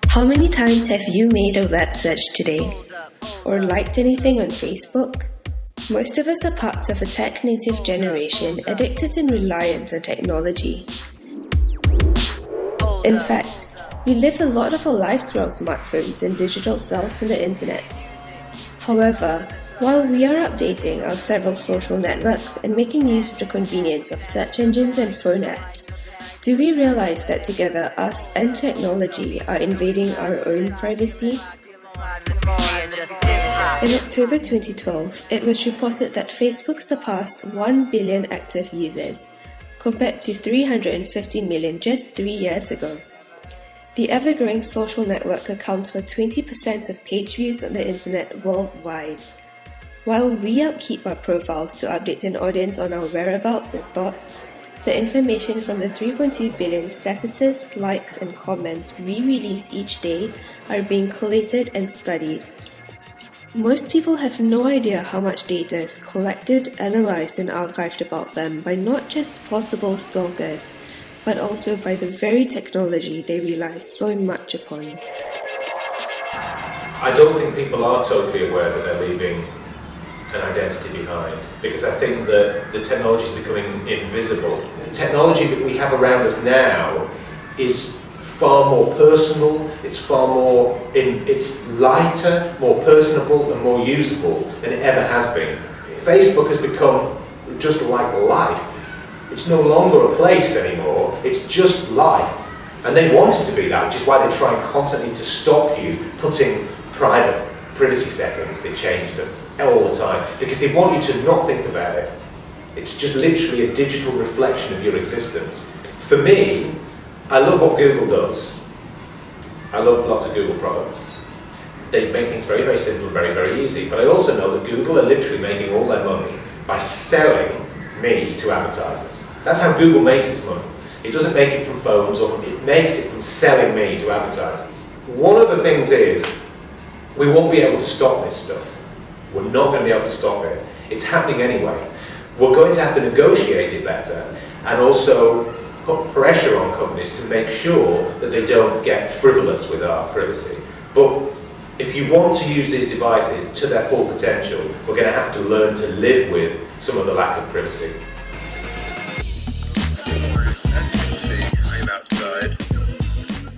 How many times have you made a web search today? Or liked anything on Facebook? Most of us are parts of a tech-native generation addicted and reliant on technology. In fact, we live a lot of our lives through our smartphones and digital selves on the internet. However, while we are updating our several social networks and making use of the convenience of search engines and phone apps, do we realize that together us and technology are invading our own privacy? In October 2012, it was reported that Facebook surpassed 1 billion active users, compared to 350 million just 3 years ago. The ever-growing social network accounts for 20% of page views on the internet worldwide. While we upkeep our profiles to update an audience on our whereabouts and thoughts, the information from the 3.2 billion statuses, likes, and comments we release each day are being collated and studied. Most people have no idea how much data is collected, analysed, and archived about them by not just possible stalkers, but also by the very technology they rely so much upon. I don't think people are totally aware that they're leaving an identity behind, because I think that the technology is becoming invisible. The technology that we have around us now is far more personal, it's lighter, more personable and more usable than it ever has been. Facebook has become just like life. It's no longer a place anymore, it's just life. And they want it to be that, which is why they try constantly to stop you putting private privacy settings. They change them all the time because they want you to not think about it. It's just literally a digital reflection of your existence. For me, I love what Google does. I love lots of Google products. They make things very, very simple, very, very easy. But I also know that Google are literally making all their money by selling me to advertisers. That's how Google makes its money. It doesn't make it from phones, it makes it from selling me to advertisers. One of the things is, we won't be able to stop this stuff. We're not going to be able to stop it. It's happening anyway. We're going to have to negotiate it better and also put pressure on companies to make sure that they don't get frivolous with our privacy. But if you want to use these devices to their full potential, we're going to have to learn to live with some of the lack of privacy. As you can see, I'm outside.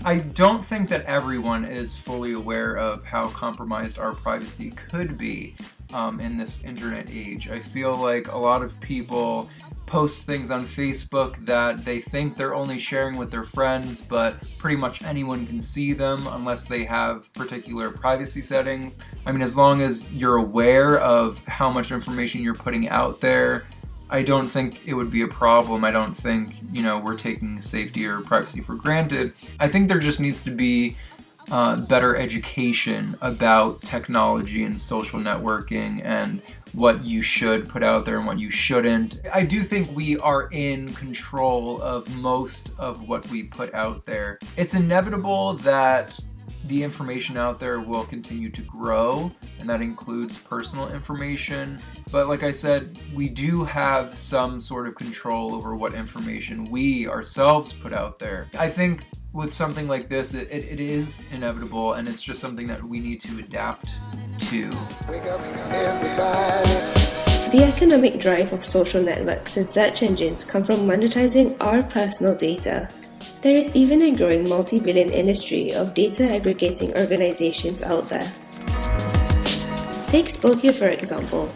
I don't think that everyone is fully aware of how compromised our privacy could be in this internet age. I feel like a lot of people post things on Facebook that they think they're only sharing with their friends, but pretty much anyone can see them unless they have particular privacy settings. I mean, as long as you're aware of how much information you're putting out there, I don't think it would be a problem. I don't think, we're taking safety or privacy for granted. I think there just needs to be better education about technology and social networking and what you should put out there and what you shouldn't. I do think we are in control of most of what we put out there. It's inevitable that the information out there will continue to grow, and that includes personal information. But like I said, we do have some sort of control over what information we ourselves put out there. I think with something like this, it is inevitable, and it's just something that we need to adapt to. The economic drive of social networks and search engines come from monetizing our personal data. There is even a growing multi-billion industry of data aggregating organizations out there. Take Spokeo for example.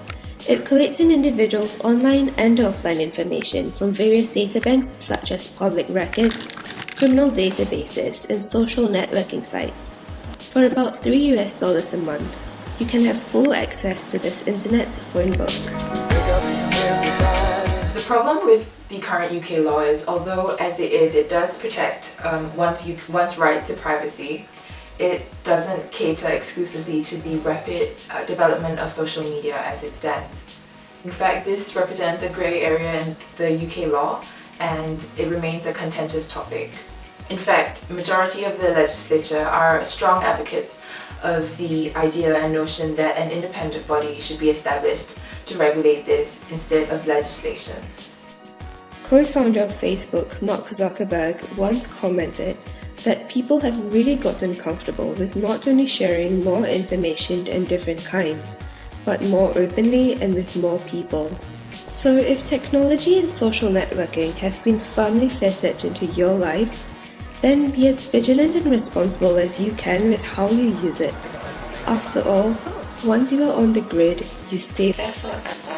It collects an individual's online and offline information from various databanks such as public records, criminal databases, and social networking sites. For about $3 a month, you can have full access to this internet phone book. The problem with the current UK law is, although as it does protect one's right to privacy, it doesn't cater exclusively to the rapid development of social media as it stands. In fact, this represents a grey area in the UK law, and it remains a contentious topic. In fact, a majority of the legislature are strong advocates of the idea and notion that an independent body should be established to regulate this instead of legislation. co-founder of Facebook, Mark Zuckerberg, once commented that people have really gotten comfortable with not only sharing more information in different kinds, but more openly and with more people. So if technology and social networking have been firmly fitted into your life, then be as vigilant and responsible as you can with how you use it. After all, once you are on the grid, you stay there forever.